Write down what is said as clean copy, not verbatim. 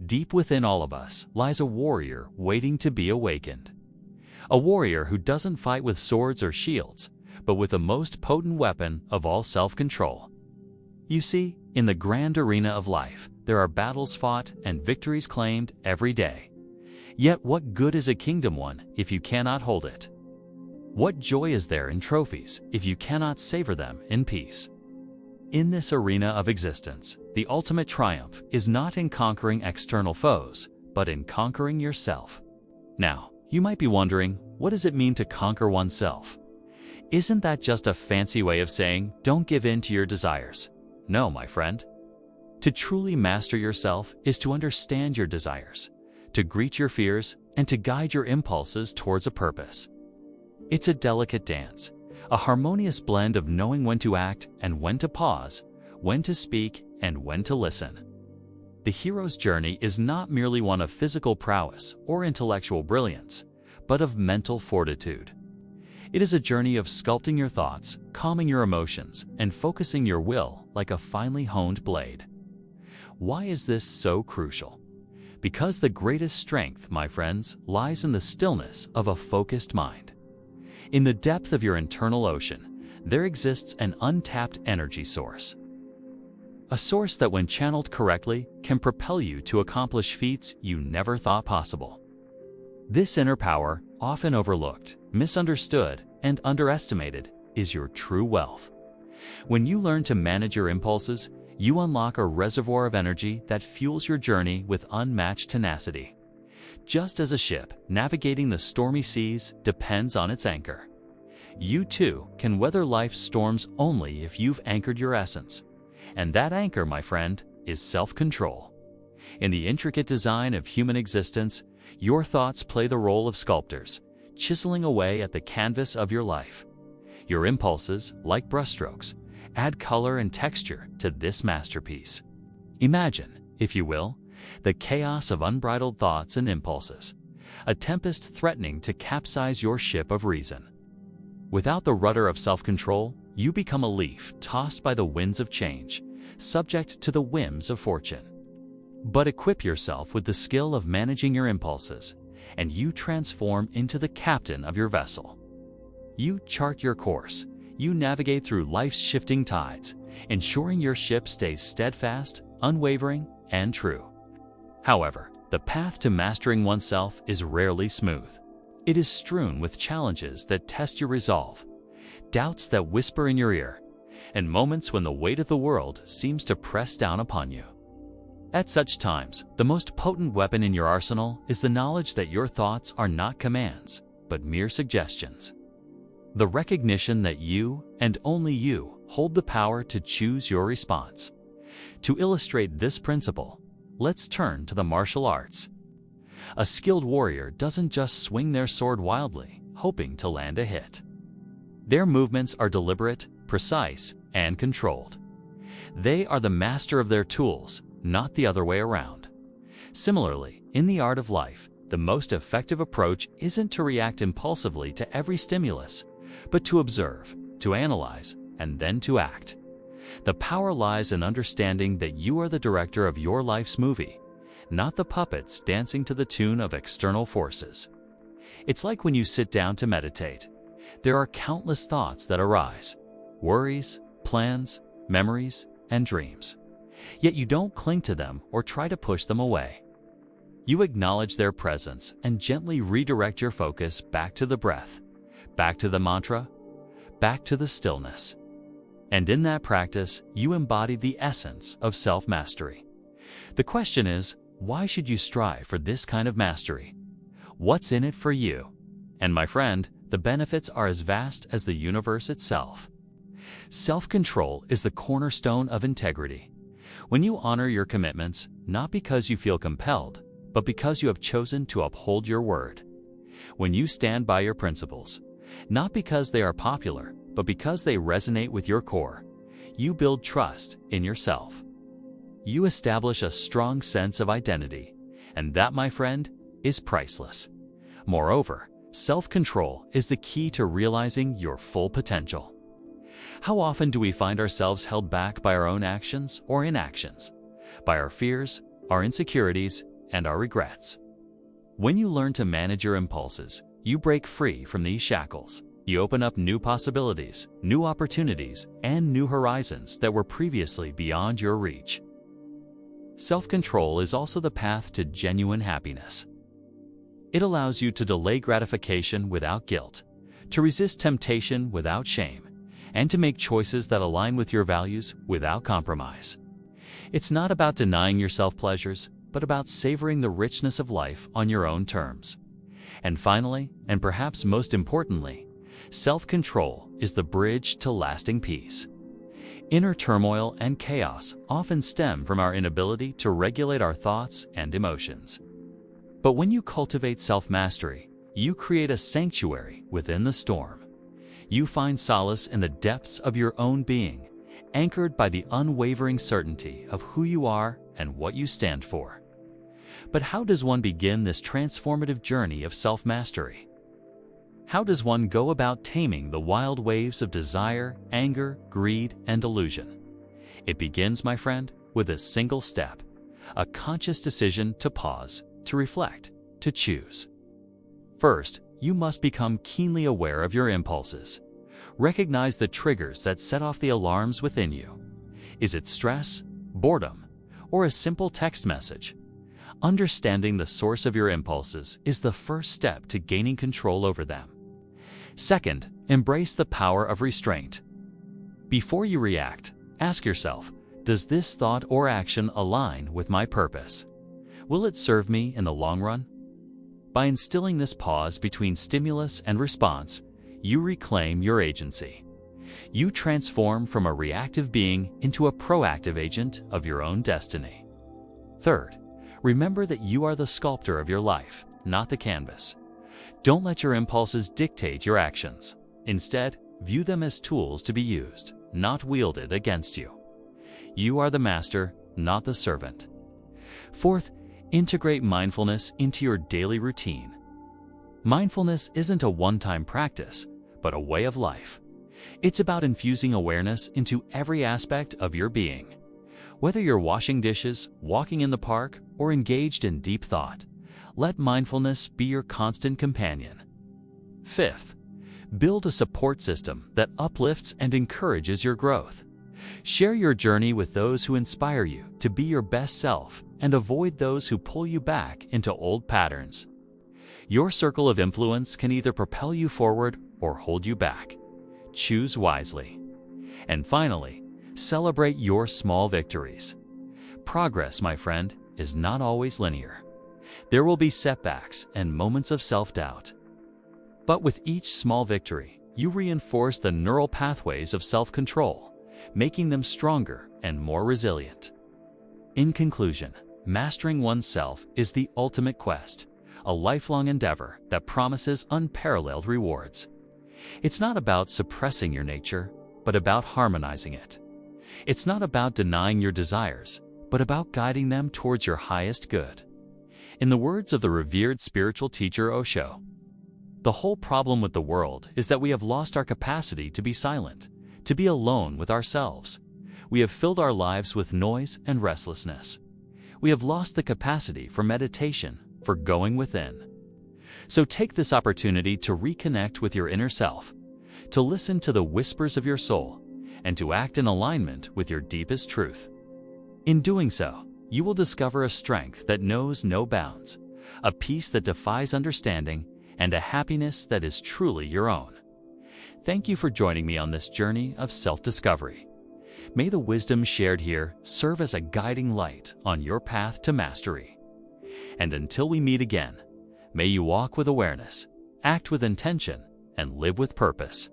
Deep within all of us lies a warrior waiting to be awakened. A warrior who doesn't fight with swords or shields, but with the most potent weapon of all, self-control. You see, in the grand arena of life, there are battles fought and victories claimed every day. Yet what good is a kingdom won if you cannot hold it? What joy is there in trophies if you cannot savor them in peace? In this arena of existence, the ultimate triumph is not in conquering external foes, but in conquering yourself. Now, you might be wondering, what does it mean to conquer oneself? Isn't that just a fancy way of saying, don't give in to your desires? No, my friend. To truly master yourself is to understand your desires, to greet your fears, and to guide your impulses towards a purpose. It's a delicate dance, a harmonious blend of knowing when to act and when to pause, when to speak and when to listen. The hero's journey is not merely one of physical prowess or intellectual brilliance, but of mental fortitude. It is a journey of sculpting your thoughts, calming your emotions, and focusing your will like a finely honed blade. Why is this so crucial? Because the greatest strength, my friends, lies in the stillness of a focused mind. In the depth of your internal ocean, there exists an untapped energy source. A source that, when channeled correctly, can propel you to accomplish feats you never thought possible. This inner power, often overlooked, misunderstood, and underestimated, is your true wealth. When you learn to manage your impulses, you unlock a reservoir of energy that fuels your journey with unmatched tenacity. Just as a ship navigating the stormy seas depends on its anchor, you too can weather life's storms only if you've anchored your essence. And that anchor, my friend, is self-control. In the intricate design of human existence, your thoughts play the role of sculptors, chiseling away at the canvas of your life. Your impulses, like brushstrokes, add color and texture to this masterpiece. Imagine, if you will, the chaos of unbridled thoughts and impulses, a tempest threatening to capsize your ship of reason. Without the rudder of self-control, you become a leaf tossed by the winds of change, subject to the whims of fortune. But equip yourself with the skill of managing your impulses, and you transform into the captain of your vessel. You chart your course, you navigate through life's shifting tides, ensuring your ship stays steadfast, unwavering, and true. However, the path to mastering oneself is rarely smooth. It is strewn with challenges that test your resolve, doubts that whisper in your ear, and moments when the weight of the world seems to press down upon you. At such times, the most potent weapon in your arsenal is the knowledge that your thoughts are not commands, but mere suggestions. The recognition that you, and only you, hold the power to choose your response. To illustrate this principle, let's turn to the martial arts. A skilled warrior doesn't just swing their sword wildly, hoping to land a hit. Their movements are deliberate, precise, and controlled. They are the master of their tools, not the other way around. Similarly, in the art of life, the most effective approach isn't to react impulsively to every stimulus, but to observe, to analyze, and then to act. The power lies in understanding that you are the director of your life's movie, not the puppets dancing to the tune of external forces. It's like when you sit down to meditate. There are countless thoughts that arise, worries, plans, memories, and dreams. Yet you don't cling to them or try to push them away. You acknowledge their presence and gently redirect your focus back to the breath, back to the mantra, back to the stillness. And in that practice, you embody the essence of self-mastery. The question is, why should you strive for this kind of mastery? What's in it for you? And my friend, the benefits are as vast as the universe itself. Self-control is the cornerstone of integrity. When you honor your commitments, not because you feel compelled, but because you have chosen to uphold your word. When you stand by your principles, not because they are popular, but because they resonate with your core, you build trust in yourself. You establish a strong sense of identity, and that, my friend, is priceless. Moreover, self-control is the key to realizing your full potential. How often do we find ourselves held back by our own actions or inactions, by our fears, our insecurities, and our regrets. When you learn to manage your impulses, you break free from these shackles. You open up new possibilities, new opportunities, and new horizons that were previously beyond your reach. Self-control is also the path to genuine happiness. It allows you to delay gratification without guilt, to resist temptation without shame, and to make choices that align with your values without compromise. It's not about denying yourself pleasures, but about savoring the richness of life on your own terms. And finally, and perhaps most importantly, self-control is the bridge to lasting peace. Inner turmoil and chaos often stem from our inability to regulate our thoughts and emotions. But when you cultivate self-mastery, you create a sanctuary within the storm. You find solace in the depths of your own being, anchored by the unwavering certainty of who you are and what you stand for. But how does one begin this transformative journey of self-mastery? How does one go about taming the wild waves of desire, anger, greed, and delusion? It begins, my friend, with a single step, a conscious decision to pause, to reflect, to choose. First, you must become keenly aware of your impulses. Recognize the triggers that set off the alarms within you. Is it stress, boredom, or a simple text message? Understanding the source of your impulses is the first step to gaining control over them. Second, embrace the power of restraint. Before you react, ask yourself, does this thought or action align with my purpose? Will it serve me in the long run? By instilling this pause between stimulus and response, you reclaim your agency. You transform from a reactive being into a proactive agent of your own destiny. Third, remember that you are the sculptor of your life, not the canvas. Don't let your impulses dictate your actions. Instead, view them as tools to be used, not wielded against you. You are the master, not the servant. Fourth, integrate mindfulness into your daily routine. Mindfulness isn't a one-time practice, but a way of life. It's about infusing awareness into every aspect of your being. Whether you're washing dishes, walking in the park, or engaged in deep thought, let mindfulness be your constant companion. Fifth, build a support system that uplifts and encourages your growth. Share your journey with those who inspire you to be your best self and avoid those who pull you back into old patterns. Your circle of influence can either propel you forward or hold you back. Choose wisely. And finally, celebrate your small victories. Progress, my friend, is not always linear. There will be setbacks and moments of self-doubt. But with each small victory, you reinforce the neural pathways of self-control, making them stronger and more resilient. In conclusion, mastering oneself is the ultimate quest, a lifelong endeavor that promises unparalleled rewards. It's not about suppressing your nature, but about harmonizing it. It's not about denying your desires, but about guiding them towards your highest good. In the words of the revered spiritual teacher Osho, the whole problem with the world is that we have lost our capacity to be silent, to be alone with ourselves. We have filled our lives with noise and restlessness. We have lost the capacity for meditation, for going within. So take this opportunity to reconnect with your inner self, to listen to the whispers of your soul, and to act in alignment with your deepest truth. In doing so, you will discover a strength that knows no bounds, a peace that defies understanding, and a happiness that is truly your own. Thank you for joining me on this journey of self-discovery. May the wisdom shared here serve as a guiding light on your path to mastery. And until we meet again, may you walk with awareness, act with intention, and live with purpose.